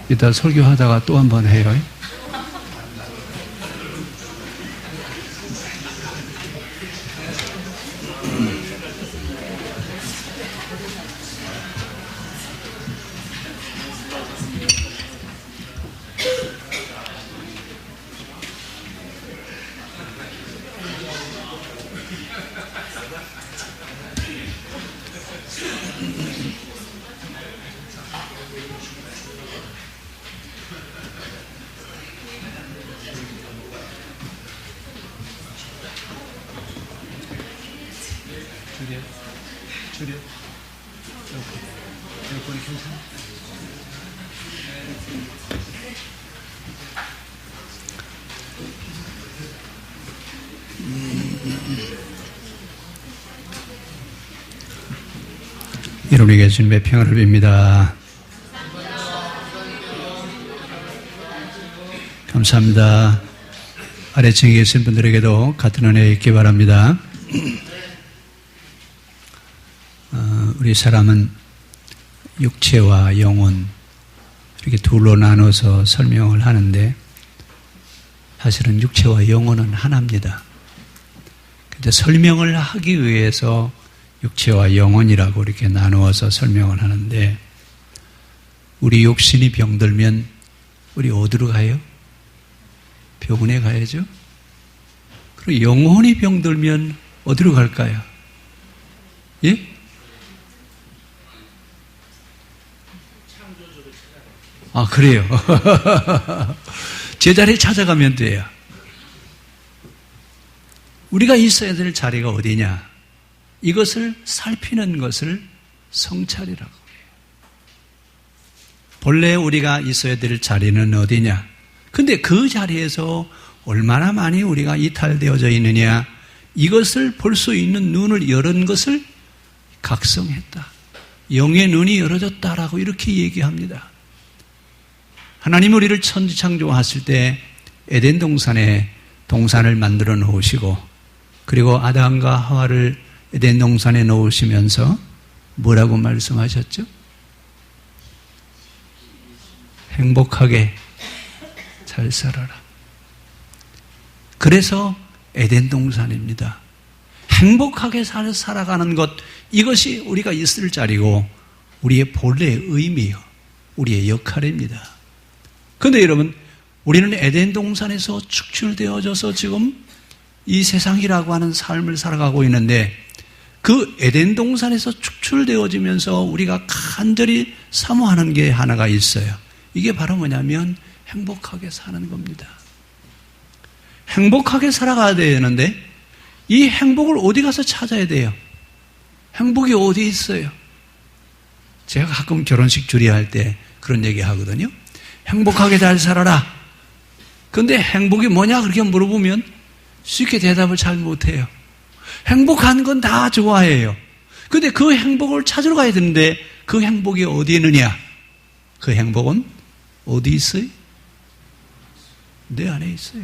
이따 설교하다가 또 한 번 해요. 줄여. 여기 괜찮아? 여러분에게 예수님의 평안을 빕니다. 감사합니다. 아래층에 계신 분들에게도 같은 은혜 있기 바랍니다. 우리 사람은 육체와 영혼 이렇게 둘로 나눠서 설명을 하는데 사실은 육체와 영혼은 하나입니다. 근데 설명을 하기 위해서 육체와 영혼이라고 이렇게 나누어서 설명을 하는데 우리 육신이 병들면 우리 어디로 가요? 병원에 가야죠. 그리고 영혼이 병들면 어디로 갈까요? 예? 아, 그래요. 제자리에 찾아가면 돼요. 우리가 있어야 될 자리가 어디냐? 이것을 살피는 것을 성찰이라고 해요. 본래 우리가 있어야 될 자리는 어디냐? 근데 그 자리에서 얼마나 많이 우리가 이탈되어져 있느냐? 이것을 볼 수 있는 눈을 열은 것을 각성했다. 영의 눈이 열어졌다라고 이렇게 얘기합니다. 하나님 우리를 천지창조하실 때 에덴 동산에 동산을 만들어 놓으시고 그리고 아담과 하와를 에덴 동산에 놓으시면서 뭐라고 말씀하셨죠? 행복하게 잘 살아라. 그래서 에덴 동산입니다. 행복하게 살아가는 것, 이것이 우리가 있을 자리고 우리의 본래의 의미요, 우리의 역할입니다. 그런데 여러분, 우리는 에덴 동산에서 축출되어져서 지금 이 세상이라고 하는 삶을 살아가고 있는데 그 에덴 동산에서 축출되어지면서 우리가 간절히 사모하는 게 하나가 있어요. 이게 바로 뭐냐면 행복하게 사는 겁니다. 행복하게 살아가야 되는데 이 행복을 어디 가서 찾아야 돼요? 행복이 어디 있어요? 제가 가끔 결혼식 주례할 때 그런 얘기 하거든요. 행복하게 잘 살아라. 그런데 행복이 뭐냐 그렇게 물어보면 쉽게 대답을 잘 못해요. 행복한 건 다 좋아해요. 그런데 그 행복을 찾으러 가야 되는데 그 행복이 어디 있느냐? 그 행복은 어디 있어요? 내 안에 있어요.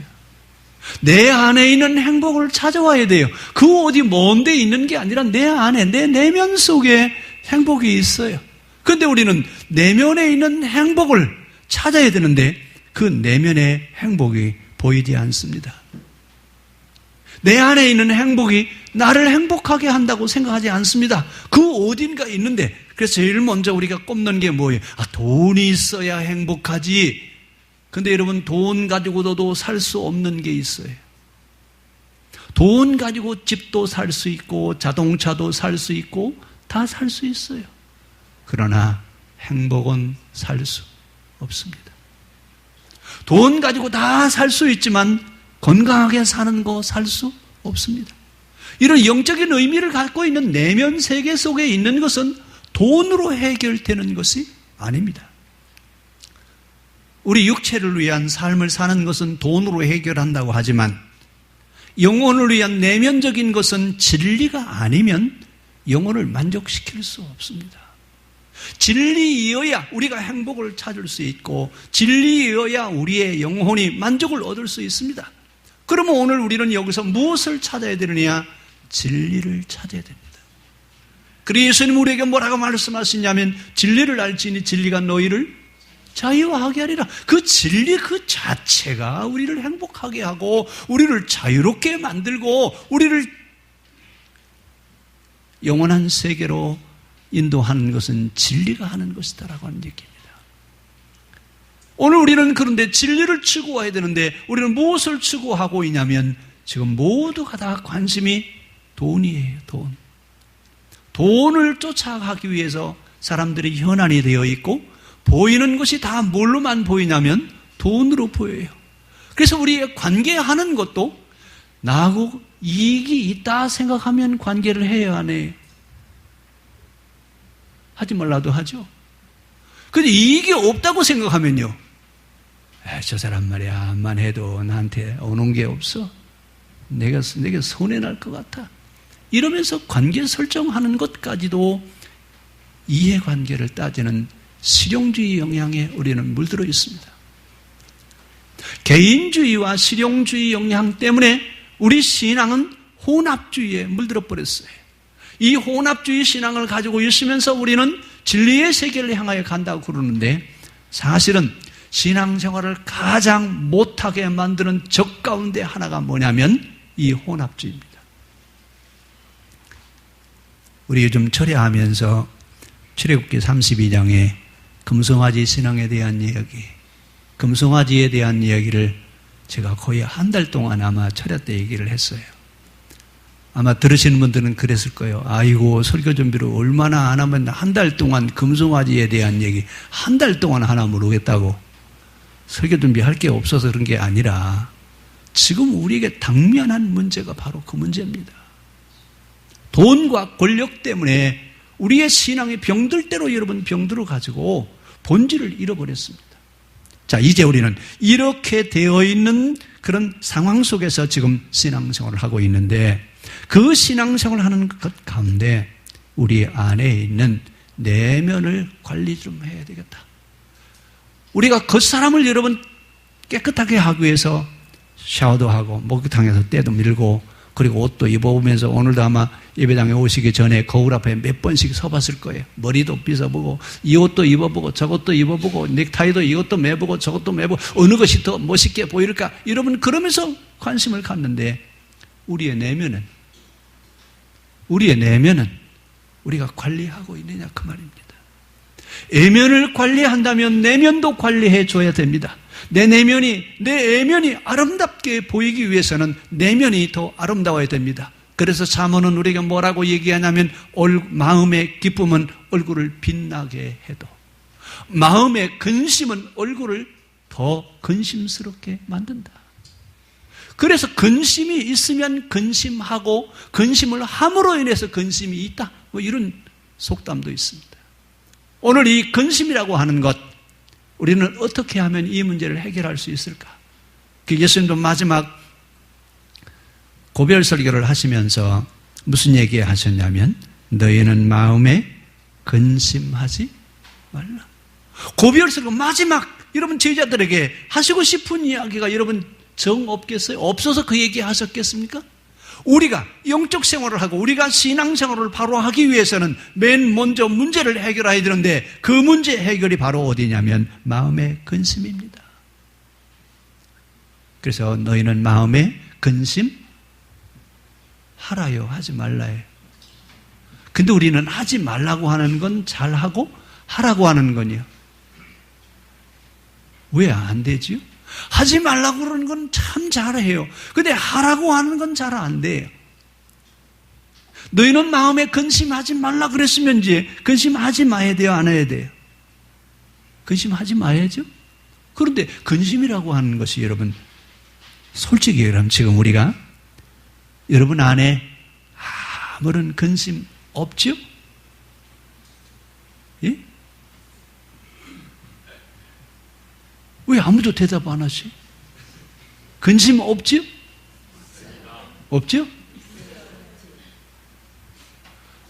내 안에 있는 행복을 찾아와야 돼요. 그 어디 먼 데 있는 게 아니라 내 안에, 내 내면 속에 행복이 있어요. 그런데 우리는 내면에 있는 행복을 찾아야 되는데 그 내면의 행복이 보이지 않습니다. 내 안에 있는 행복이 나를 행복하게 한다고 생각하지 않습니다. 그 어딘가 있는데, 그래서 제일 먼저 우리가 꼽는 게 뭐예요? 돈이 있어야 행복하지. 근데 여러분, 돈 가지고도 살 수 없는 게 있어요. 돈 가지고 집도 살 수 있고 자동차도 살 수 있고 다 살 수 있어요. 그러나 행복은 살 수 없습니다. 돈 가지고 다 살 수 있지만 건강하게 사는 거 살 수 없습니다. 이런 영적인 의미를 갖고 있는 내면 세계 속에 있는 것은 돈으로 해결되는 것이 아닙니다. 우리 육체를 위한 삶을 사는 것은 돈으로 해결한다고 하지만 영혼을 위한 내면적인 것은 진리가 아니면 영혼을 만족시킬 수 없습니다. 진리이어야 우리가 행복을 찾을 수 있고 진리이어야 우리의 영혼이 만족을 얻을 수 있습니다. 그러면 오늘 우리는 여기서 무엇을 찾아야 되느냐? 진리를 찾아야 됩니다. 그래서 예수님 우리에게 뭐라고 말씀하시냐면 진리를 알지니 진리가 너희를 자유하게 하리라. 그 진리 그 자체가 우리를 행복하게 하고 우리를 자유롭게 만들고 우리를 영원한 세계로 인도하는 것은 진리가 하는 것이다라고 하는 얘기입니다. 오늘 우리는 그런데 진리를 추구해야 되는데 우리는 무엇을 추구하고 있냐면 지금 모두가 다 관심이 돈이에요. 돈을 쫓아가기 위해서 사람들이 현안이 되어 있고 보이는 것이 다 뭘로만 보이냐면 돈으로 보여요. 그래서 우리의 관계하는 것도 나하고 이익이 있다 생각하면 관계를 해야 하네. 하지 말라도 하죠. 근데 이익이 없다고 생각하면요. 저 사람 말이야, 암만 해도 나한테 오는 게 없어. 내가 손해날 것 같아. 이러면서 관계 설정하는 것까지도 이해관계를 따지는 실용주의 영향에 우리는 물들어 있습니다. 개인주의와 실용주의 영향 때문에 우리 신앙은 혼합주의에 물들어 버렸어요. 이 혼합주의 신앙을 가지고 있으면서 우리는 진리의 세계를 향하여 간다고 그러는데 사실은 신앙생활을 가장 못하게 만드는 적 가운데 하나가 뭐냐면 이 혼합주의입니다. 우리 요즘 철야하면서 출애굽기 32장에 금송아지 신앙에 대한 이야기, 금송아지에 대한 이야기를 제가 거의 한 달 동안 아마 철야 때 얘기를 했어요. 아마 들으시는 분들은 그랬을 거예요. 아이고, 설교 준비를 얼마나 안 하면 한 달 동안 금송아지에 대한 얘기 한 달 동안 하나 모르겠다고. 설교 준비할 게 없어서 그런 게 아니라 지금 우리에게 당면한 문제가 바로 그 문제입니다. 돈과 권력 때문에 우리의 신앙이 병들 대로 여러분 병들어 가지고 본질을 잃어버렸습니다. 자, 이제 우리는 이렇게 되어 있는 그런 상황 속에서 지금 신앙생활을 하고 있는데 그 신앙생활을 하는 것 가운데 우리 안에 있는 내면을 관리 좀 해야 되겠다. 우리가 겉사람을 여러분 깨끗하게 하기 위해서 샤워도 하고 목욕탕에서 때도 밀고 그리고 옷도 입어보면서 오늘도 아마 예배당에 오시기 전에 거울 앞에 몇 번씩 서봤을 거예요. 머리도 빗어보고 이 옷도 입어보고 저것도 입어보고 넥타이도 이것도 매보고 저것도 매보고 어느 것이 더 멋있게 보일까? 여러분 그러면서 관심을 갖는데 우리의 내면은 우리가 관리하고 있느냐 그 말입니다. 외면을 관리한다면 내면도 관리해 줘야 됩니다. 내 내면이 아름답게 보이기 위해서는 내면이 더 아름다워야 됩니다. 그래서 잠언은 우리가 뭐라고 얘기하냐면 마음의 기쁨은 얼굴을 빛나게 해도 마음의 근심은 얼굴을 더 근심스럽게 만든다. 그래서 근심이 있으면 근심하고 근심을 함으로 인해서 근심이 있다. 뭐 이런 속담도 있습니다. 오늘 이 근심이라고 하는 것 우리는 어떻게 하면 이 문제를 해결할 수 있을까? 예수님도 마지막 고별 설교를 하시면서 무슨 얘기 하셨냐면 너희는 마음에 근심하지 말라. 고별 설교 마지막 여러분 제자들에게 하시고 싶은 이야기가 여러분 정 없겠어요? 없어서 그 얘기 하셨겠습니까? 우리가 영적 생활을 하고 우리가 신앙생활을 바로 하기 위해서는 맨 먼저 문제를 해결해야 되는데 그 문제 해결이 바로 어디냐면 마음의 근심입니다. 그래서 너희는 마음에 근심 하라요 하지 말라요. 근데 우리는 하지 말라고 하는 건 잘하고 하라고 하는 건요 왜 안 되지요? 하지 말라고 그러는 건 참 잘해요. 근데 하라고 하는 건 잘 안 돼요. 너희는 마음에 근심하지 말라 그랬으면 이제 근심하지 마야 돼요, 안 해야 돼요? 근심하지 마야죠. 그런데 근심이라고 하는 것이 여러분 솔직히 얘기하면 지금 우리가 여러분 안에 아무런 근심 없죠? 예? 왜 아무도 대답 안 하지? 근심 없죠? 없죠?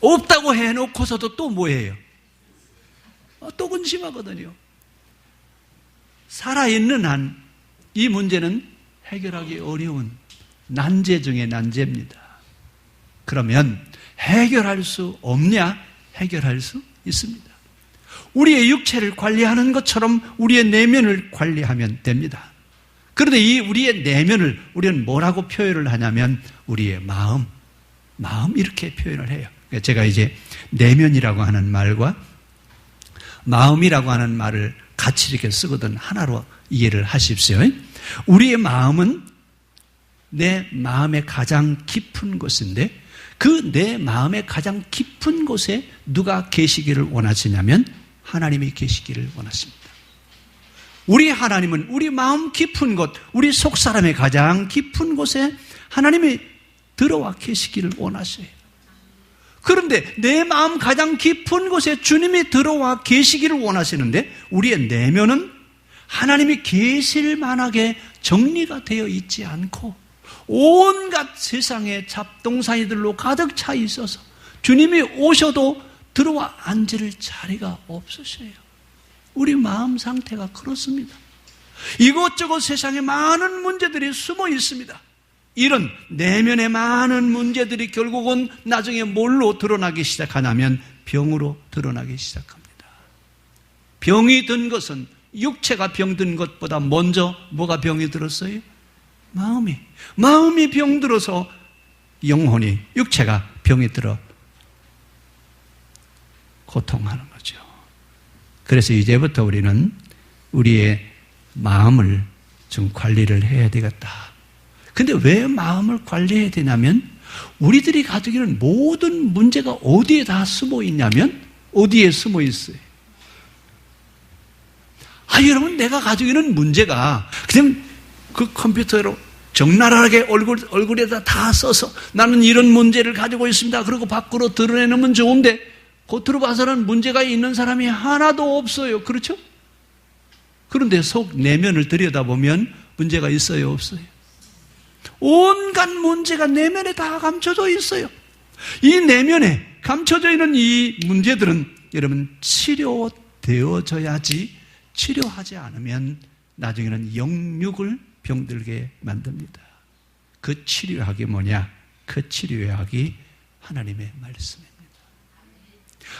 없다고 해놓고서도 또 뭐예요? 또 근심하거든요. 살아있는 한 이 문제는 해결하기 어려운 난제 중에 난제입니다. 그러면 해결할 수 없냐? 해결할 수 있습니다. 우리의 육체를 관리하는 것처럼 우리의 내면을 관리하면 됩니다. 그런데 이 우리의 내면을 우리는 뭐라고 표현을 하냐면 우리의 마음 이렇게 표현을 해요. 제가 이제 내면이라고 하는 말과 마음이라고 하는 말을 같이 이렇게 쓰거든 하나로 이해를 하십시오. 우리의 마음은 내 마음의 가장 깊은 곳인데 그 내 마음의 가장 깊은 곳에 누가 계시기를 원하시냐면 하나님이 계시기를 원하십니다. 우리 하나님은 우리 마음 깊은 곳, 우리 속사람의 가장 깊은 곳에 하나님이 들어와 계시기를 원하셔요. 그런데 내 마음 가장 깊은 곳에 주님이 들어와 계시기를 원하시는데 우리의 내면은 하나님이 계실 만하게 정리가 되어 있지 않고 온갖 세상의 잡동사니들로 가득 차 있어서 주님이 오셔도 들어와 앉을 자리가 없으셔요. 우리 마음 상태가 그렇습니다. 이것저것 세상에 많은 문제들이 숨어 있습니다. 이런 내면의 많은 문제들이 결국은 나중에 뭘로 드러나기 시작하냐면 병으로 드러나기 시작합니다. 병이 든 것은 육체가 병든 것보다 먼저 뭐가 병이 들었어요? 마음이 병들어서 영혼이, 육체가 병이 들어 고통하는 거죠. 그래서 이제부터 우리는 우리의 마음을 좀 관리를 해야 되겠다. 근데 왜 마음을 관리해야 되냐면 우리들이 가지고 있는 모든 문제가 어디에 다 숨어 있냐면 어디에 숨어 있어요? 여러분, 내가 가지고 있는 문제가 그냥 그 컴퓨터로 적나라하게 얼굴에다 다 써서 나는 이런 문제를 가지고 있습니다. 그리고 밖으로 드러내놓으면 좋은데 겉으로 봐서는 문제가 있는 사람이 하나도 없어요. 그렇죠? 그런데 속 내면을 들여다보면 문제가 있어요? 없어요? 온갖 문제가 내면에 다 감춰져 있어요. 이 내면에 감춰져 있는 이 문제들은 여러분 치료되어져야지 치료하지 않으면 나중에는 영육을 병들게 만듭니다. 그 치료약이 뭐냐? 그 치료약이 하나님의 말씀입니다.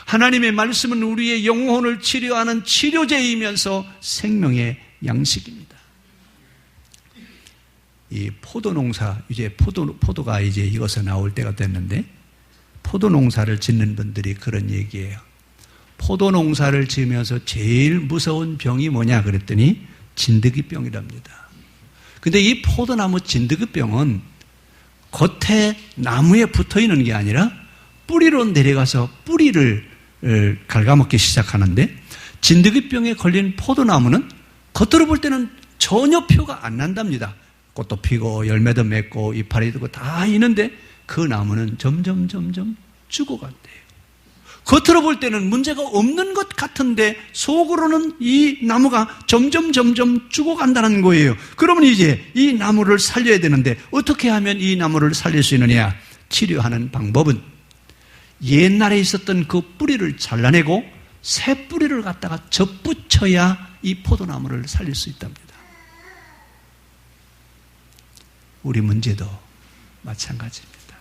하나님의 말씀은 우리의 영혼을 치료하는 치료제이면서 생명의 양식입니다. 이 포도농사, 이제 포도가 이제 익어서 나올 때가 됐는데 포도농사를 짓는 분들이 그런 얘기예요. 포도농사를 지으면서 제일 무서운 병이 뭐냐 그랬더니 진드기병이랍니다. 근데 이 포도나무 진드기병은 겉에 나무에 붙어 있는 게 아니라 뿌리로 내려가서 뿌리를 갉아먹기 시작하는데 진드기병에 걸린 포도나무는 겉으로 볼 때는 전혀 표가 안 난답니다. 꽃도 피고 열매도 맺고 이파리 들고 다 있는데 그 나무는 점점 죽어간대요. 겉으로 볼 때는 문제가 없는 것 같은데 속으로는 이 나무가 점점 죽어간다는 거예요. 그러면 이제 이 나무를 살려야 되는데 어떻게 하면 이 나무를 살릴 수 있느냐? 치료하는 방법은 옛날에 있었던 그 뿌리를 잘라내고 새 뿌리를 갖다가 접붙여야 이 포도나무를 살릴 수 있답니다. 우리 문제도 마찬가지입니다.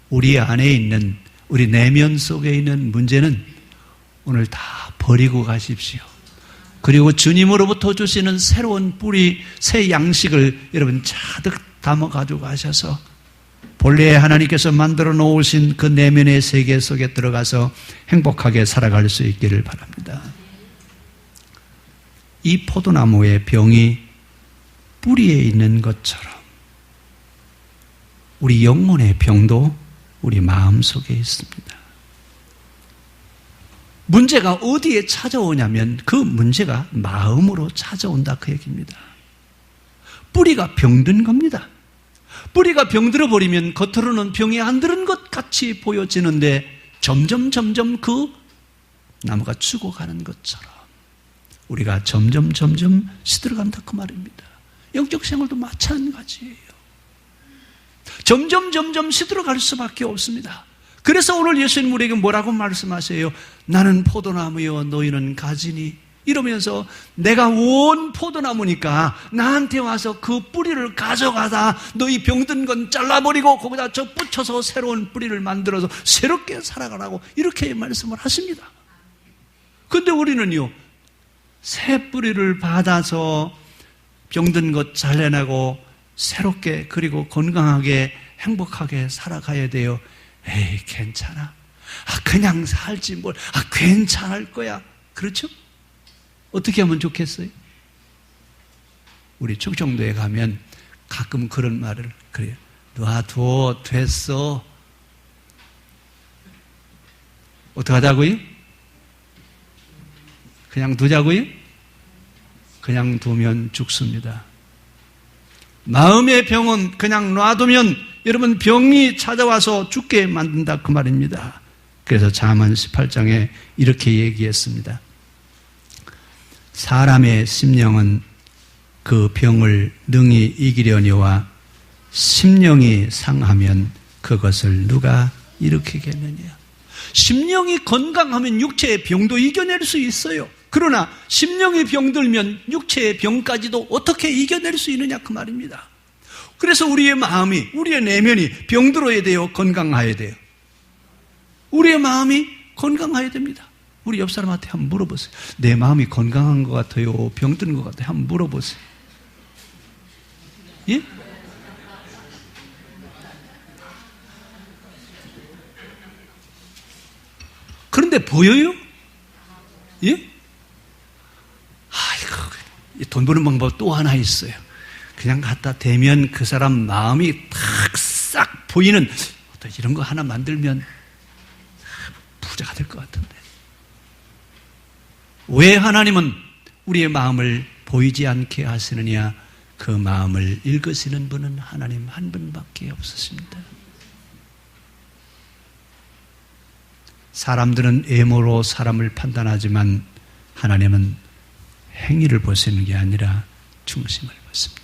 우리 안에 있는 우리 내면 속에 있는 문제는 오늘 다 버리고 가십시오. 그리고 주님으로부터 주시는 새로운 뿌리, 새 양식을 여러분 가득 담아 가지고 가셔서 본래 하나님께서 만들어 놓으신 그 내면의 세계 속에 들어가서 행복하게 살아갈 수 있기를 바랍니다. 이 포도나무의 병이 뿌리에 있는 것처럼 우리 영혼의 병도 우리 마음 속에 있습니다. 문제가 어디에 찾아오냐면 그 문제가 마음으로 찾아온다 그 얘기입니다. 뿌리가 병든 겁니다. 뿌리가 병들어 버리면 겉으로는 병이 안 들은 것 같이 보여지는데 점점 그 나무가 죽어가는 것처럼 우리가 점점 시들어간다 그 말입니다. 영적 생활도 마찬가지예요. 점점 시들어갈 수밖에 없습니다. 그래서 오늘 예수님 우리에게 뭐라고 말씀하세요? 나는 포도나무여 너희는 가지니 이러면서 내가 온 포도나무니까 나한테 와서 그 뿌리를 가져가다 너희 병든 건 잘라버리고 거기다 접붙여서 새로운 뿌리를 만들어서 새롭게 살아가라고 이렇게 말씀을 하십니다. 근데 우리는요, 새 뿌리를 받아서 병든 것 잘려내고 새롭게 그리고 건강하게 행복하게 살아가야 돼요. 에이, 괜찮아. 그냥 살지 뭘. 괜찮을 거야. 그렇죠? 어떻게 하면 좋겠어요? 우리 충청도에 가면 가끔 그런 말을 그래요. 놔둬, 됐어. 어떡하자고요? 그냥 두자고요? 그냥 두면 죽습니다. 마음의 병은 그냥 놔두면 여러분 병이 찾아와서 죽게 만든다 그 말입니다. 그래서 잠언 18장에 이렇게 얘기했습니다. 사람의 심령은 그 병을 능히 이기려니와 심령이 상하면 그것을 누가 일으키겠느냐. 심령이 건강하면 육체의 병도 이겨낼 수 있어요. 그러나 심령이 병들면 육체의 병까지도 어떻게 이겨낼 수 있느냐 그 말입니다. 그래서 우리의 마음이, 우리의 내면이 병들어야 돼요? 건강해야 돼요? 우리의 마음이 건강해야 됩니다. 우리 옆 사람한테 한번 물어보세요. 내 마음이 건강한 것 같아요? 병든 것 같아요? 한번 물어보세요. 예? 그런데 보여요? 예? 아이고, 돈 버는 방법 또 하나 있어요. 그냥 갖다 대면 그 사람 마음이 탁 싹 보이는 어떤 이런 거 하나 만들면 부자가 될 것 같은데. 왜 하나님은 우리의 마음을 보이지 않게 하시느냐? 그 마음을 읽으시는 분은 하나님 한 분밖에 없으십니다. 사람들은 외모로 사람을 판단하지만 하나님은 행위를 보시는 게 아니라 중심을 보십니다.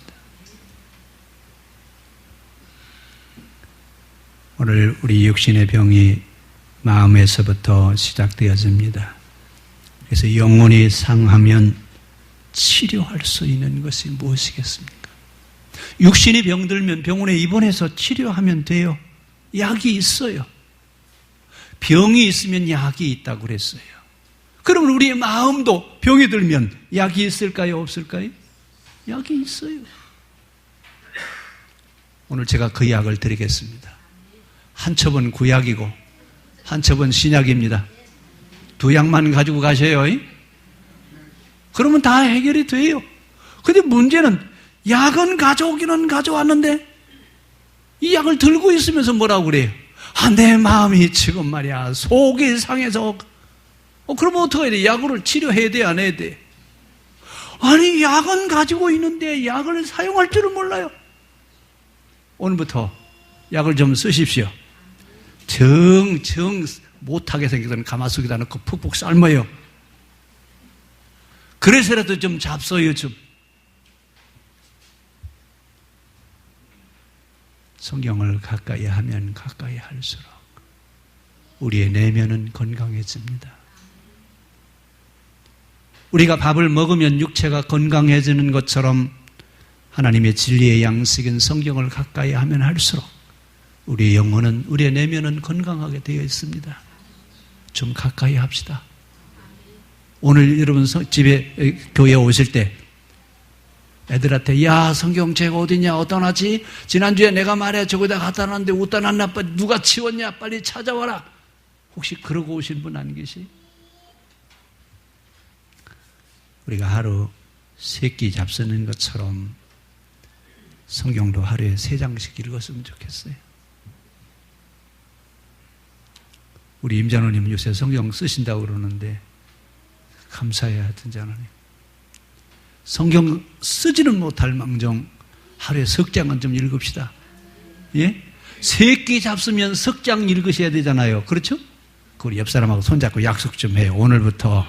오늘 우리 육신의 병이 마음에서부터 시작되어집니다. 그래서 영혼이 상하면 치료할 수 있는 것이 무엇이겠습니까? 육신이 병들면 병원에 입원해서 치료하면 돼요. 약이 있어요. 병이 있으면 약이 있다고 그랬어요. 그러면 우리의 마음도 병이 들면 약이 있을까요? 없을까요? 약이 있어요. 오늘 제가 그 약을 드리겠습니다. 한 첩은 구약이고 한 첩은 신약입니다. 두 약만 가지고 가셔요. 그러면 다 해결이 돼요. 근데 문제는 약은 가져오기는 가져왔는데 이 약을 들고 있으면서 뭐라고 그래요? 내 마음이 지금 말이야 속이 상해서. 그러면 어떻게 해야 돼? 약을 치료해야 돼? 안 해야 돼? 아니, 약은 가지고 있는데 약을 사용할 줄은 몰라요. 오늘부터 약을 좀 쓰십시오. 정 못하게 생기던 가마솥에다 넣고 푹푹 삶아요. 그래서라도 좀 잡숴요. 좀. 성경을 가까이 하면 가까이 할수록 우리의 내면은 건강해집니다. 우리가 밥을 먹으면 육체가 건강해지는 것처럼 하나님의 진리의 양식인 성경을 가까이 하면 할수록 우리의 영혼은, 우리의 내면은 건강하게 되어 있습니다. 좀 가까이 합시다. 오늘 여러분 집에, 교회에 오실 때 애들한테 야, 성경책 어디냐? 어디다 놨지? 지난주에 내가 말해 저기다 갖다 놨는데 어디다 놨나? 빨리 누가 치웠냐? 빨리 찾아와라. 혹시 그러고 오신 분 안 계시? 우리가 하루 3끼 잡수는 것처럼 성경도 하루에 3장씩 읽었으면 좋겠어요. 우리 임장로님 요새 성경 쓰신다고 그러는데 감사해야 하든지 하나님. 성경 쓰지는 못할 망정 하루에 3장은 좀 읽읍시다. 예? 3끼 잡수면 3장 읽으셔야 되잖아요. 그렇죠? 우리 옆 사람하고 손잡고 약속 좀 해요. 오늘부터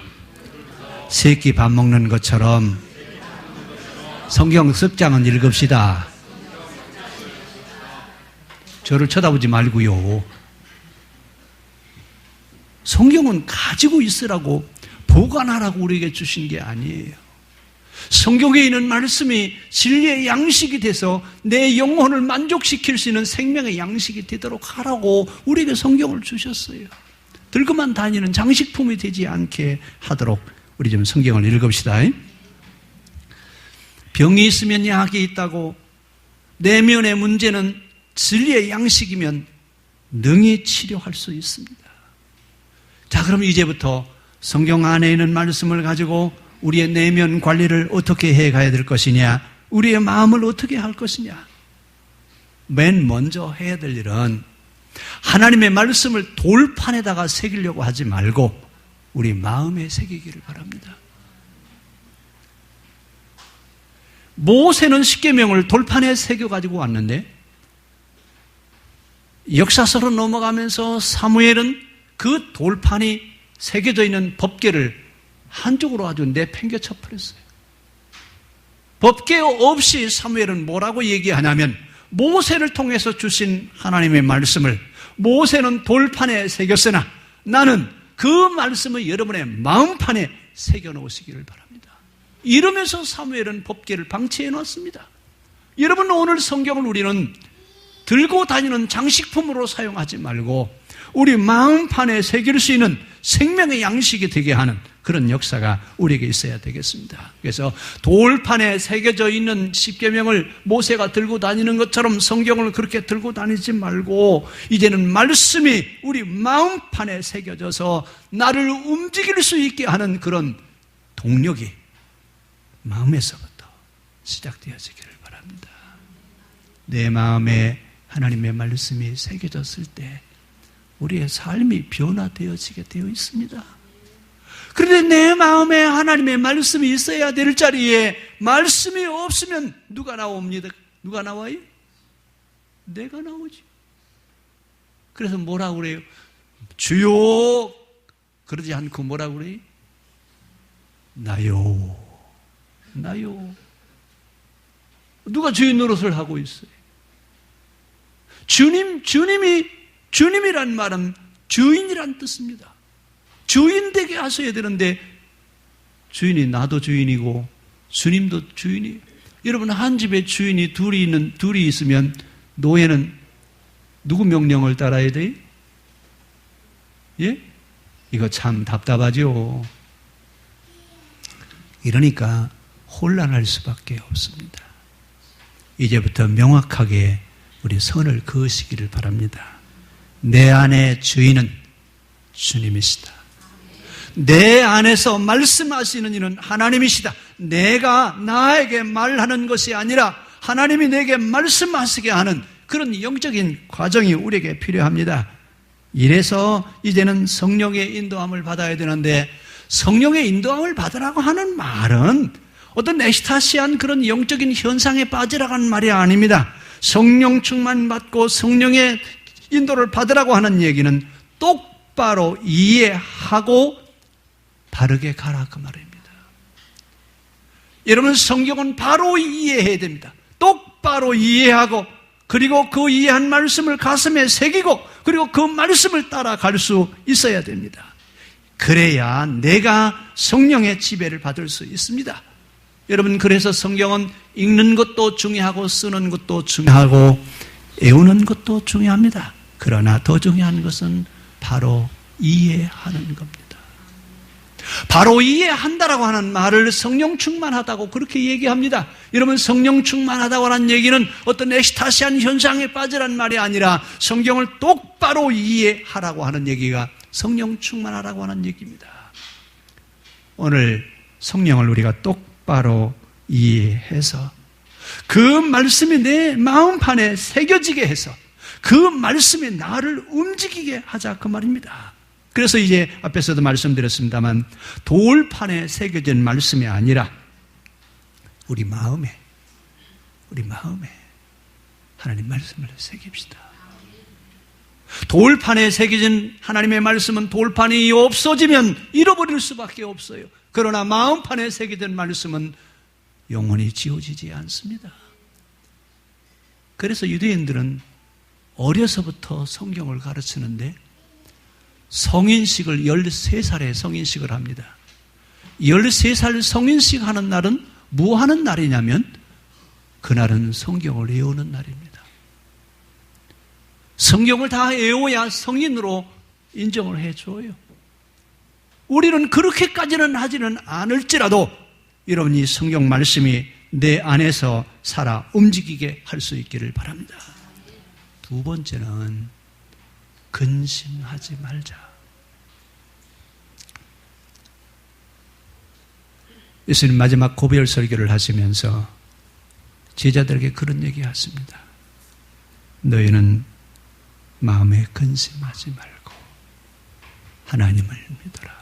3끼 밥 먹는 것처럼 성경 3장은 읽읍시다. 저를 쳐다보지 말고요. 성경은 가지고 있으라고 보관하라고 우리에게 주신 게 아니에요. 성경에 있는 말씀이 진리의 양식이 돼서 내 영혼을 만족시킬 수 있는 생명의 양식이 되도록 하라고 우리에게 성경을 주셨어요. 들고만 다니는 장식품이 되지 않게 하도록 우리 좀 성경을 읽읍시다. 병이 있으면 약이 있다고, 내면의 문제는 진리의 양식이면 능히 치료할 수 있습니다. 자, 그럼 이제부터 성경 안에 있는 말씀을 가지고 우리의 내면 관리를 어떻게 해가야 될 것이냐, 우리의 마음을 어떻게 할 것이냐. 맨 먼저 해야 될 일은 하나님의 말씀을 돌판에다가 새기려고 하지 말고 우리 마음에 새기기를 바랍니다. 모세는 십계명을 돌판에 새겨가지고 왔는데 역사서로 넘어가면서 사무엘은 그 돌판이 새겨져 있는 법궤를 한쪽으로 아주 내팽개쳐 버렸어요. 법궤 없이 사무엘은 뭐라고 얘기하냐면 모세를 통해서 주신 하나님의 말씀을 모세는 돌판에 새겼으나 나는 그 말씀을 여러분의 마음판에 새겨 놓으시기를 바랍니다. 이러면서 사무엘은 법궤를 방치해 놨습니다. 여러분, 오늘 성경을 우리는 들고 다니는 장식품으로 사용하지 말고 우리 마음판에 새길 수 있는 생명의 양식이 되게 하는 그런 역사가 우리에게 있어야 되겠습니다. 그래서 돌판에 새겨져 있는 십계명을 모세가 들고 다니는 것처럼 성경을 그렇게 들고 다니지 말고 이제는 말씀이 우리 마음판에 새겨져서 나를 움직일 수 있게 하는 그런 동력이 마음에서부터 시작되어지기를 바랍니다. 내 마음에 하나님의 말씀이 새겨졌을 때 우리의 삶이 변화되어지게 되어 있습니다. 그런데 내 마음에 하나님의 말씀이 있어야 될 자리에 말씀이 없으면 누가 나옵니다? 누가 나와요? 내가 나오지. 그래서 뭐라고 그래요? 주요, 그러지 않고 뭐라고 그래요? 나요. 나요. 누가 주인 노릇을 하고 있어요? 주님이란 말은 주인이란 뜻입니다. 주인 되게 하셔야 되는데 주인이 나도 주인이고 주님도 주인이에요. 여러분, 한 집에 주인이 둘이 있으면 노예는 누구 명령을 따라야 돼요? 예? 이거 참 답답하죠. 이러니까 혼란할 수밖에 없습니다. 이제부터 명확하게 우리 선을 그으시기를 바랍니다. 내 안의 주인은 주님이시다. 내 안에서 말씀하시는 이는 하나님이시다. 내가 나에게 말하는 것이 아니라 하나님이 내게 말씀하시게 하는 그런 영적인 과정이 우리에게 필요합니다. 이래서 이제는 성령의 인도함을 받아야 되는데, 성령의 인도함을 받으라고 하는 말은 어떤 엑스타시한 그런 영적인 현상에 빠지라고 하는 말이 아닙니다. 성령 충만 받고 성령의 인도를 받으라고 하는 얘기는 똑바로 이해하고 바르게 가라, 그 말입니다. 여러분, 성경은 바로 이해해야 됩니다. 똑바로 이해하고, 그리고 그 이해한 말씀을 가슴에 새기고, 그리고 그 말씀을 따라갈 수 있어야 됩니다. 그래야 내가 성령의 지배를 받을 수 있습니다. 여러분, 그래서 성경은 읽는 것도 중요하고 쓰는 것도 중요하고 애우는 것도 중요합니다. 그러나 더 중요한 것은 바로 이해하는 겁니다. 바로 이해한다라고 하는 말을 성령 충만하다고 그렇게 얘기합니다. 여러분, 성령 충만하다고 하는 얘기는 어떤 엑스타시한 현상에 빠지라는 말이 아니라 성경을 똑바로 이해하라고 하는 얘기가 성령 충만하라고 하는 얘기입니다. 오늘 성령을 우리가 똑바로 이해해서 그 말씀이 내 마음판에 새겨지게 해서 그 말씀이 나를 움직이게 하자, 그 말입니다. 그래서 이제 앞에서도 말씀드렸습니다만 돌판에 새겨진 말씀이 아니라 우리 마음에 하나님 말씀을 새깁시다. 돌판에 새겨진 하나님의 말씀은 돌판이 없어지면 잃어버릴 수밖에 없어요. 그러나 마음판에 새겨진 말씀은 영원히 지워지지 않습니다. 그래서 유대인들은 어려서부터 성경을 가르치는데 성인식을 13살에 성인식을 합니다. 13살 성인식 하는 날은 뭐 하는 날이냐면 그날은 성경을 외우는 날입니다. 성경을 다 외워야 성인으로 인정을 해줘요. 우리는 그렇게까지는 하지는 않을지라도 여러분이 성경 말씀이 내 안에서 살아 움직이게 할 수 있기를 바랍니다. 두 번째는 근심하지 말자. 예수님 마지막 고별 설교를 하시면서 제자들에게 그런 얘기 하십니다. 너희는 마음에 근심하지 말고 하나님을 믿어라.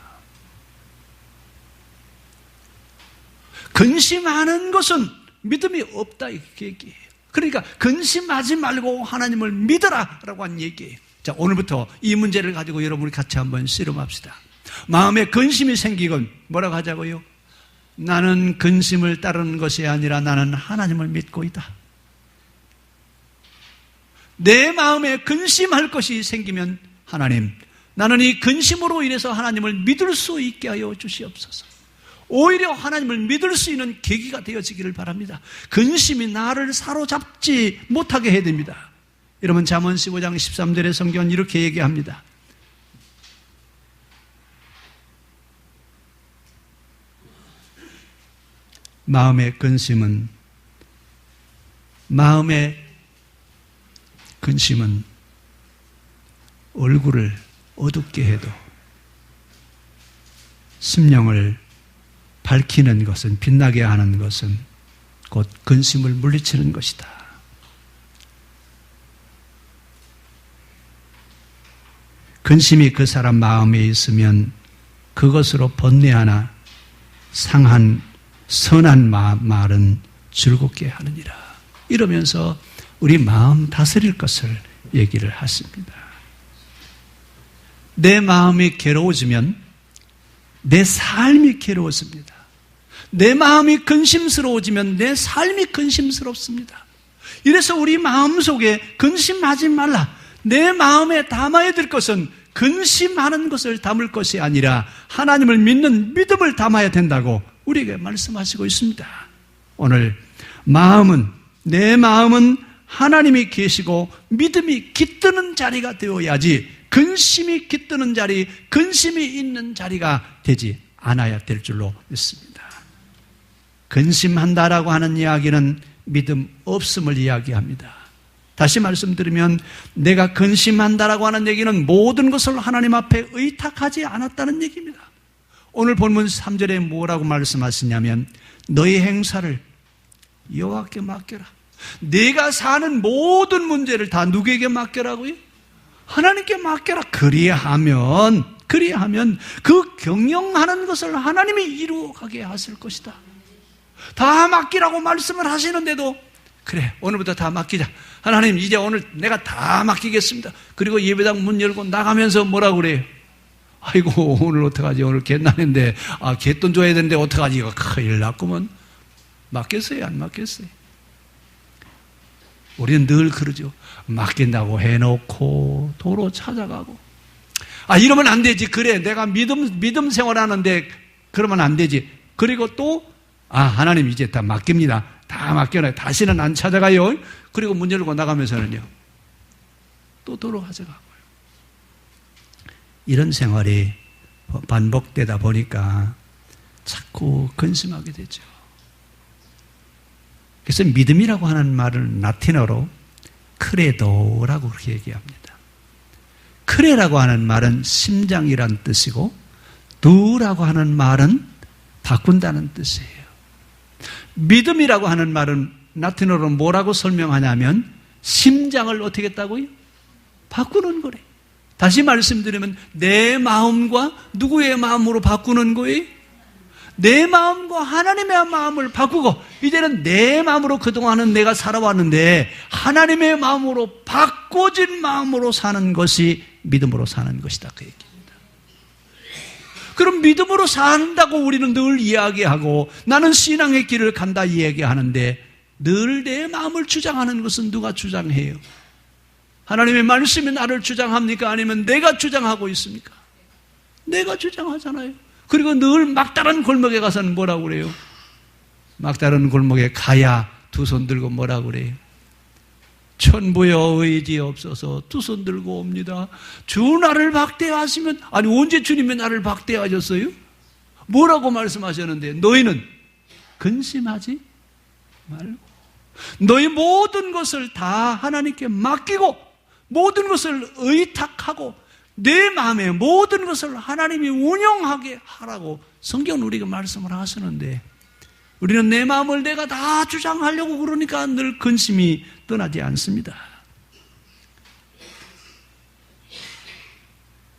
근심하는 것은 믿음이 없다 이렇게 얘기해요. 그러니까 근심하지 말고 하나님을 믿어라 라고 한 얘기예요. 자, 오늘부터 이 문제를 가지고 여러분이 같이 한번 씨름합시다. 마음에 근심이 생기건 뭐라고 하자고요? 나는 근심을 따르는 것이 아니라 나는 하나님을 믿고 있다. 내 마음에 근심할 것이 생기면 하나님, 나는 이 근심으로 인해서 하나님을 믿을 수 있게 하여 주시옵소서. 오히려 하나님을 믿을 수 있는 계기가 되어지기를 바랍니다. 근심이 나를 사로잡지 못하게 해야 됩니다. 여러분 잠언 15장 13절의 성경은 이렇게 얘기합니다. 마음의 근심은 얼굴을 어둡게 해도 심령을 밝히는 것은, 빛나게 하는 것은 곧 근심을 물리치는 것이다. 근심이 그 사람 마음에 있으면 그것으로 번뇌하나 상한 선한 말은 즐겁게 하느니라. 이러면서 우리 마음 다스릴 것을 얘기를 하십니다. 내 마음이 괴로워지면 내 삶이 괴로워집니다. 내 마음이 근심스러워지면 내 삶이 근심스럽습니다. 이래서 우리 마음속에 근심하지 말라. 내 마음에 담아야 될 것은 근심하는 것을 담을 것이 아니라 하나님을 믿는 믿음을 담아야 된다고 우리에게 말씀하시고 있습니다. 오늘 내 마음은 하나님이 계시고 믿음이 깃드는 자리가 되어야지 근심이 깃드는 자리, 근심이 있는 자리가 되지 않아야 될 줄로 믿습니다. 근심한다라고 하는 이야기는 믿음 없음을 이야기합니다. 다시 말씀드리면 내가 근심한다라고 하는 얘기는 모든 것을 하나님 앞에 의탁하지 않았다는 얘기입니다. 오늘 본문 3절에 뭐라고 말씀하시냐면 너희 행사를 여호와께 맡겨라. 내가 사는 모든 문제를 다 누구에게 맡겨라고요? 하나님께 맡겨라. 그리하면 그 경영하는 것을 하나님이 이루어가게 하실 것이다. 다 맡기라고 말씀을 하시는데도 그래, 오늘부터 다 맡기자. 하나님, 이제 오늘 내가 다 맡기겠습니다. 그리고 예배당 문 열고 나가면서 뭐라고 그래요? 아이고, 오늘 어떡하지? 오늘 갯날인데, 갯돈 줘야 되는데 어떡하지? 이거 큰일 났구먼. 맡겼어요? 안 맡겼어요? 우리는 늘 그러죠. 맡긴다고 해놓고 도로 찾아가고. 이러면 안 되지. 그래, 내가 믿음 생활하는데 그러면 안 되지. 그리고 또 하나님 이제 다 맡깁니다. 다 맡겨놔요. 다시는 안 찾아가요. 그리고 문 열고 나가면서는요, 또 도로 가져가고요. 이런 생활이 반복되다 보니까 자꾸 근심하게 되죠. 그래서 믿음이라고 하는 말을 라틴어로 크레도라고 그렇게 얘기합니다. 크레라고 하는 말은 심장이란 뜻이고 두라고 하는 말은 바꾼다는 뜻이에요. 믿음이라고 하는 말은 라틴어로 뭐라고 설명하냐면 심장을 어떻게 했다고요? 바꾸는 거래. 다시 말씀드리면 내 마음과 누구의 마음으로 바꾸는 거예요? 내 마음과 하나님의 마음을 바꾸고 이제는 내 마음으로 그동안은 내가 살아왔는데 하나님의 마음으로 바꿔진 마음으로 사는 것이 믿음으로 사는 것이다. 그 얘기입니다. 그럼 믿음으로 산다고 우리는 늘 이야기하고 나는 신앙의 길을 간다 이야기하는데 늘 내 마음을 주장하는 것은 누가 주장해요? 하나님의 말씀이 나를 주장합니까? 아니면 내가 주장하고 있습니까? 내가 주장하잖아요. 그리고 늘 막다른 골목에 가서는 뭐라고 그래요? 막다른 골목에 가야 두 손 들고 뭐라고 그래요? 천부여 의지 없어서 두 손 들고 옵니다. 주 나를 박대하시면, 아니 언제 주님이 나를 박대하셨어요? 뭐라고 말씀하셨는데, 너희는 근심하지 말고 너희 모든 것을 다 하나님께 맡기고 모든 것을 의탁하고 내 마음에 모든 것을 하나님이 운영하게 하라고 성경은 우리가 말씀을 하시는데, 우리는 내 마음을 내가 다 주장하려고 그러니까 늘 근심이 떠나지 않습니다.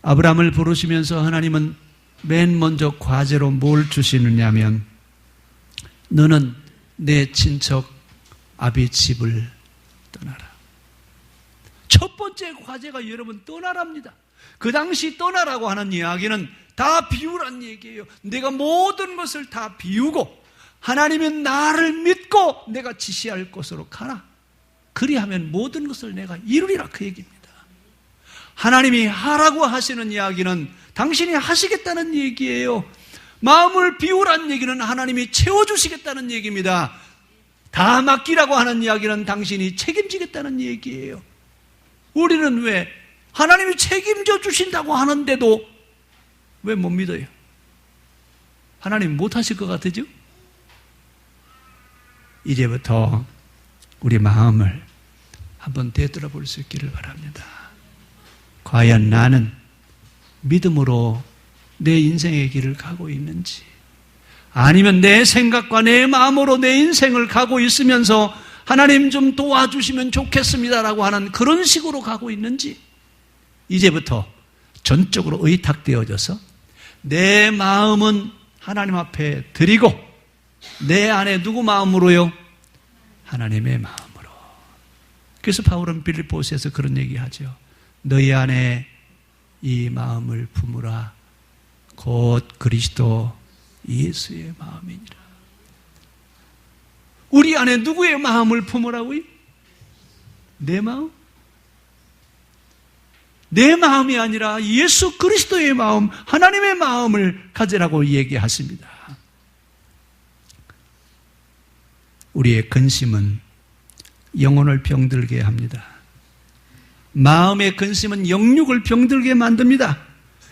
아브라함을 부르시면서 하나님은 맨 먼저 과제로 뭘 주시느냐면, 너는 내 친척 아비 집을 떠나라. 첫 번째 과제가 여러분 떠나랍니다. 그 당시 떠나라고 하는 이야기는 다 비우란 얘기예요. 내가 모든 것을 다 비우고 하나님이 나를 믿고 내가 지시할 곳으로 가라. 그리하면 모든 것을 내가 이루리라, 그 얘기입니다. 하나님이 하라고 하시는 이야기는 당신이 하시겠다는 얘기예요. 마음을 비우란 얘기는 하나님이 채워주시겠다는 얘기입니다. 다 맡기라고 하는 이야기는 당신이 책임지겠다는 얘기예요. 우리는 왜 하나님이 책임져 주신다고 하는데도 왜 못 믿어요? 하나님 못 하실 것 같으죠? 이제부터 우리 마음을 한번 되돌아볼 수 있기를 바랍니다. 과연 나는 믿음으로 내 인생의 길을 가고 있는지, 아니면 내 생각과 내 마음으로 내 인생을 가고 있으면서 하나님 좀 도와주시면 좋겠습니다라고 하는 그런 식으로 가고 있는지, 이제부터 전적으로 의탁되어져서 내 마음은 하나님 앞에 드리고 내 안에 누구 마음으로요? 하나님의 마음으로. 그래서 바울은 빌립보서에서 그런 얘기하죠. 너희 안에 이 마음을 품으라. 곧 그리스도 예수의 마음이니라. 우리 안에 누구의 마음을 품으라고요? 내 마음? 내 마음이 아니라 예수 그리스도의 마음, 하나님의 마음을 가지라고 얘기하십니다. 우리의 근심은 영혼을 병들게 합니다. 마음의 근심은 영육을 병들게 만듭니다.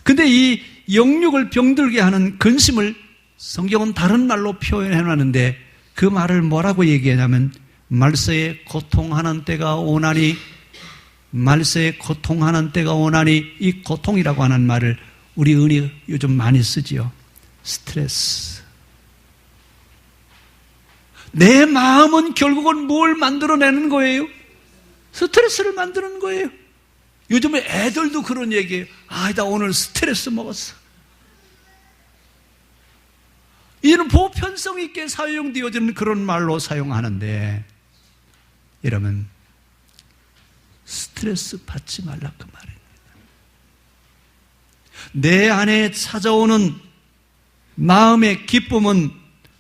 근데 이 영육을 병들게 하는 근심을 성경은 다른 말로 표현해 놨는데, 그 말을 뭐라고 얘기하냐면, 말세에 고통하는 때가 오나니, 말세에 고통하는 때가 오나니, 이 고통이라고 하는 말을 우리 은희 요즘 많이 쓰지요. 스트레스. 내 마음은 결국은 뭘 만들어내는 거예요? 스트레스를 만드는 거예요. 요즘에 애들도 그런 얘기해요. 아, 나 오늘 스트레스 먹었어. 이는 보편성 있게 사용되어지는 그런 말로 사용하는데, 여러분, 스트레스 받지 말라 그 말입니다. 내 안에 찾아오는 마음의 기쁨은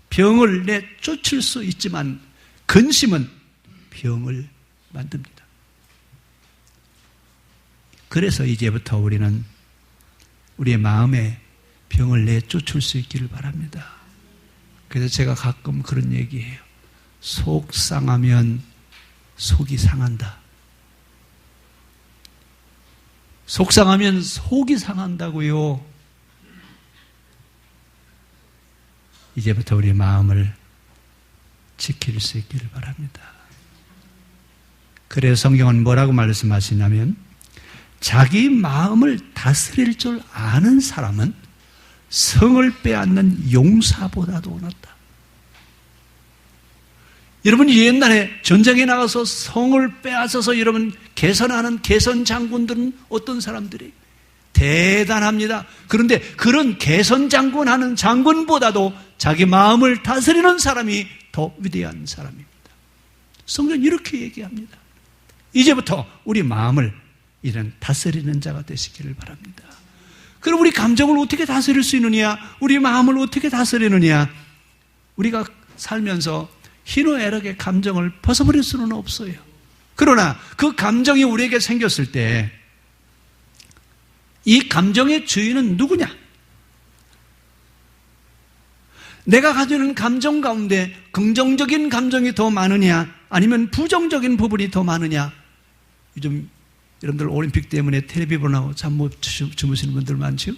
병을 내쫓을 수 있지만 근심은 병을 만듭니다. 그래서 이제부터 우리는 우리의 마음에 병을 내쫓을 수 있기를 바랍니다. 그래서 제가 가끔 그런 얘기해요. 속 상하면 속이 상한다. 속 상하면 속이 상한다고요. 이제부터 우리 마음을 지킬 수 있기를 바랍니다. 그래서 성경은 뭐라고 말씀하시냐면, 자기 마음을 다스릴 줄 아는 사람은 성을 빼앗는 용사보다도 낫다. 여러분, 옛날에 전쟁에 나가서 성을 빼앗아서 여러분 개선하는 개선 장군들은 어떤 사람들이 대단합니다. 그런데 그런 개선 장군하는 장군보다도 자기 마음을 다스리는 사람이 더 위대한 사람입니다. 성경은 이렇게 얘기합니다. 이제부터 우리 마음을 이런 다스리는 자가 되시기를 바랍니다. 그럼 우리 감정을 어떻게 다스릴 수 있느냐? 우리 마음을 어떻게 다스리느냐? 우리가 살면서 희노애락의 감정을 벗어버릴 수는 없어요. 그러나 그 감정이 우리에게 생겼을 때 이 감정의 주인은 누구냐? 내가 가지고 있는 감정 가운데 긍정적인 감정이 더 많으냐 아니면 부정적인 부분이 더 많으냐. 요즘 여러분들 올림픽 때문에 텔레비 보고 잠 못 주무시는 분들 많죠?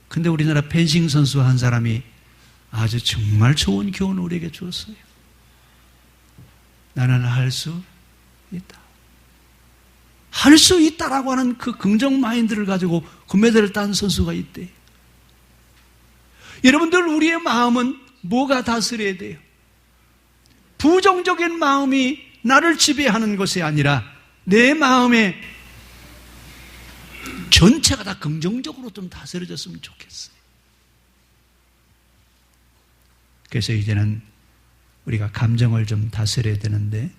근데 우리나라 펜싱 선수 한 사람이 아주 정말 좋은 교훈을 우리에게 주었어요. 나는 할 수 있다. 할 수 있다라고 하는 그 긍정 마인드를 가지고 금메달을 딴 선수가 있대. 여러분들, 우리의 마음은 뭐가 다스려야 돼요? 부정적인 마음이 나를 지배하는 것이 아니라 내 마음의 전체가 다 긍정적으로 좀 다스려졌으면 좋겠어요. 그래서 이제는 우리가 감정을 좀 다스려야 되는데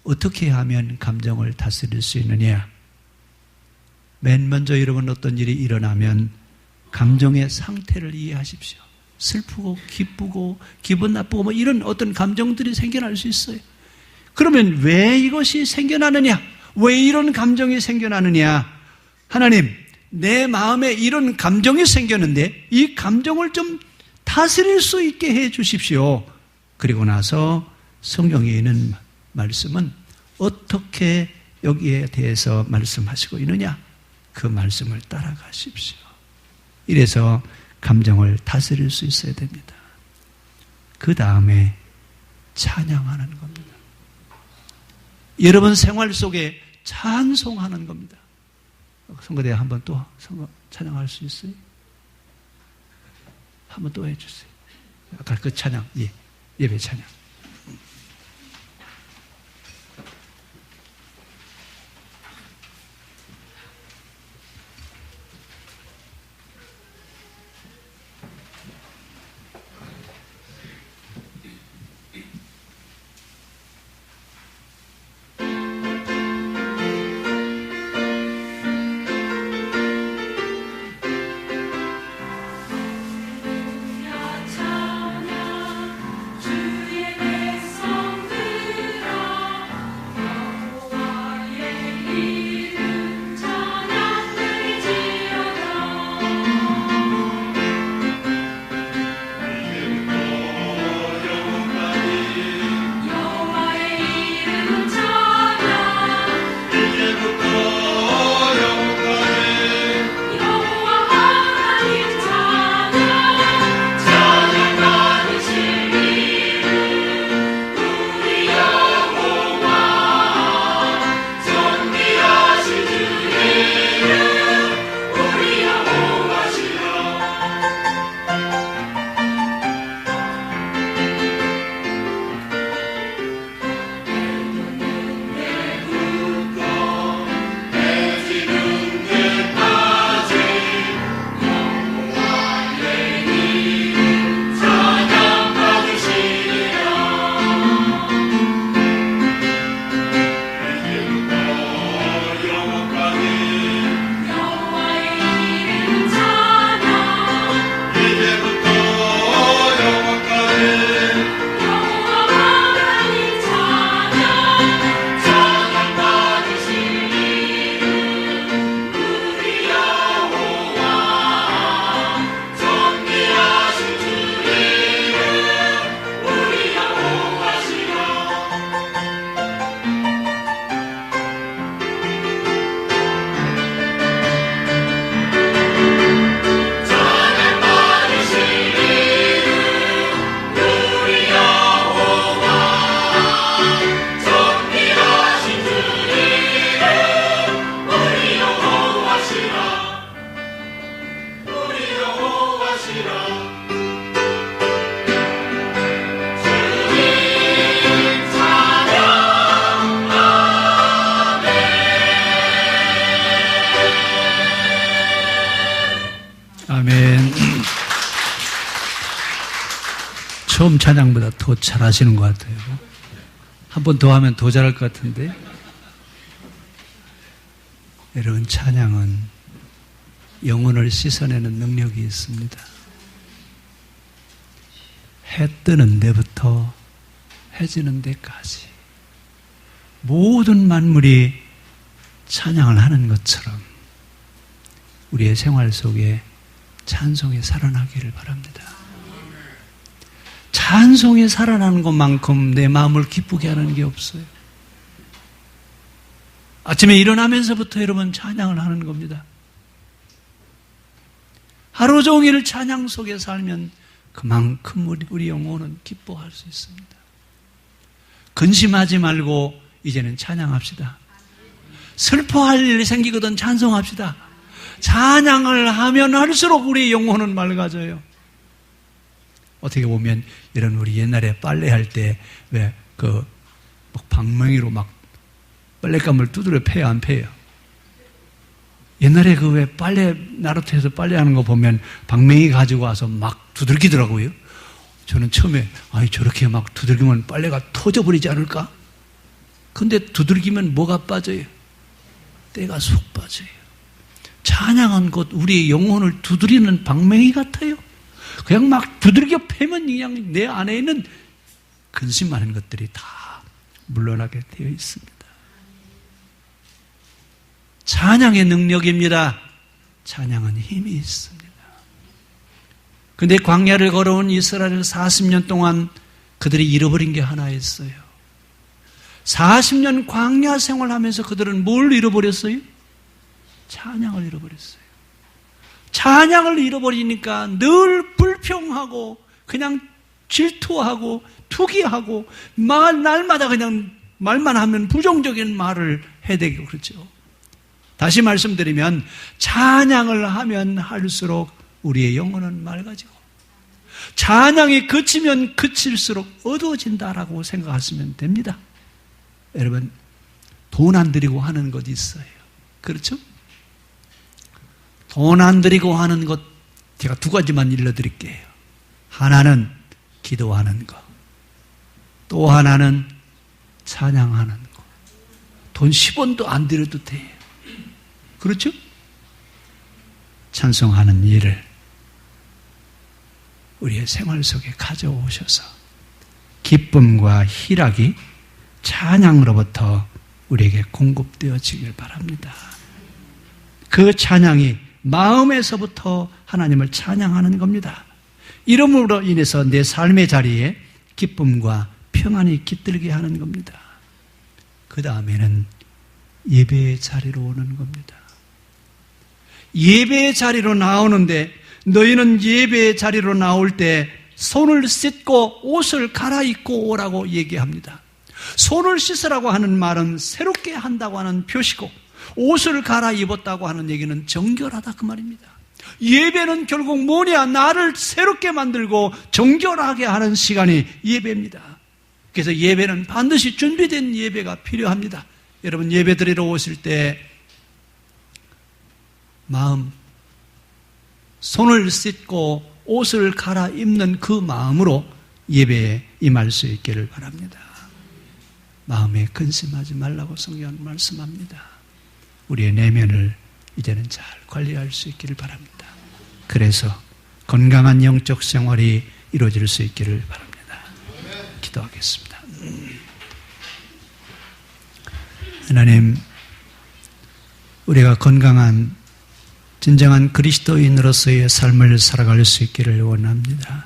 어떻게 하면 감정을 다스릴 수 있느냐? 맨 먼저 여러분 어떤 일이 일어나면 감정의 상태를 이해하십시오. 슬프고 기쁘고 기분 나쁘고 뭐 이런 어떤 감정들이 생겨날 수 있어요. 그러면 왜 이것이 생겨나느냐? 왜 이런 감정이 생겨나느냐? 하나님, 내 마음에 이런 감정이 생겼는데 이 감정을 좀 다스릴 수 있게 해 주십시오. 그리고 나서 성경에 있는 말씀은 어떻게 여기에 대해서 말씀하시고 있느냐? 그 말씀을 따라가십시오. 이래서 감정을 다스릴 수 있어야 됩니다. 그 다음에 찬양하는 겁니다. 여러분 생활 속에 찬송하는 겁니다. 선거대 한번 또 찬양할 수 있어요? 한번 또 해주세요. 아까 그 찬양, 예배 찬양. 처음 찬양보다 더 잘하시는 것 같아요. 한 번 더 하면 더 잘할 것 같은데. 여러분, 찬양은 영혼을 씻어내는 능력이 있습니다. 해 뜨는 데부터 해 지는 데까지 모든 만물이 찬양을 하는 것처럼 우리의 생활 속에 찬송이 살아나기를 바랍니다. 찬송에 살아나는 것만큼 내 마음을 기쁘게 하는 게 없어요. 아침에 일어나면서부터 여러분 찬양을 하는 겁니다. 하루 종일 찬양 속에 살면 그만큼 우리 영혼은 기뻐할 수 있습니다. 근심하지 말고 이제는 찬양합시다. 슬퍼할 일이 생기거든 찬송합시다. 찬양을 하면 할수록 우리 영혼은 맑아져요. 어떻게 보면 이런 우리 옛날에 빨래할 때 왜 그 방망이로 막 빨랫감을 두드려 패요, 안 패요? 옛날에 그 왜 빨래 나루터에서 빨래하는 거 보면 방망이 가지고 와서 막 두들기더라고요. 저는 처음에 저렇게 막 두들기면 빨래가 터져버리지 않을까? 근데 두들기면 뭐가 빠져요? 때가 쏙 빠져요. 찬양한 것 우리의 영혼을 두드리는 방망이 같아요. 그냥 막 두들겨 패면 그냥 내 안에 있는 근심하는 것들이 다 물러나게 되어 있습니다. 찬양의 능력입니다. 찬양은 힘이 있습니다. 그런데 광야를 걸어온 이스라엘 40년 동안 그들이 잃어버린 게 하나 있어요. 40년 광야 생활하면서 그들은 뭘 잃어버렸어요? 찬양을 잃어버렸어요. 찬양을 잃어버리니까 늘 불평하고 그냥 질투하고 투기하고 날마다 그냥 말만 하면 부정적인 말을 해대고 그렇죠. 다시 말씀드리면 찬양을 하면 할수록 우리의 영혼은 맑아지고 찬양이 그치면 그칠수록 어두워진다라고 생각하시면 됩니다. 여러분 돈 안 들이고 하는 것 있어요. 그렇죠? 돈 안 들이고 하는 것 제가 두 가지만 일러드릴게요. 하나는 기도하는 것, 또 하나는 찬양하는 것. 돈 10원도 안 들여도 돼요. 그렇죠? 찬송하는 일을 우리의 생활 속에 가져오셔서 기쁨과 희락이 찬양으로부터 우리에게 공급되어지길 바랍니다. 그 찬양이 마음에서부터 하나님을 찬양하는 겁니다. 이름으로 인해서 내 삶의 자리에 기쁨과 평안이 깃들게 하는 겁니다. 그 다음에는 예배의 자리로 오는 겁니다. 예배의 자리로 나오는데 너희는 예배의 자리로 나올 때 손을 씻고 옷을 갈아입고 오라고 얘기합니다. 손을 씻으라고 하는 말은 새롭게 한다고 하는 표시고 옷을 갈아입었다고 하는 얘기는 정결하다 그 말입니다. 예배는 결국 뭐냐? 나를 새롭게 만들고 정결하게 하는 시간이 예배입니다. 그래서 예배는 반드시 준비된 예배가 필요합니다. 여러분 예배 드리러 오실 때 마음, 손을 씻고 옷을 갈아입는 그 마음으로 예배에 임할 수 있기를 바랍니다. 마음에 근심하지 말라고 성경은 말씀합니다. 우리의 내면을 이제는 잘 관리할 수 있기를 바랍니다. 그래서 건강한 영적 생활이 이루어질 수 있기를 바랍니다. 기도하겠습니다. 하나님, 우리가 건강한 진정한 그리스도인으로서의 삶을 살아갈 수 있기를 원합니다.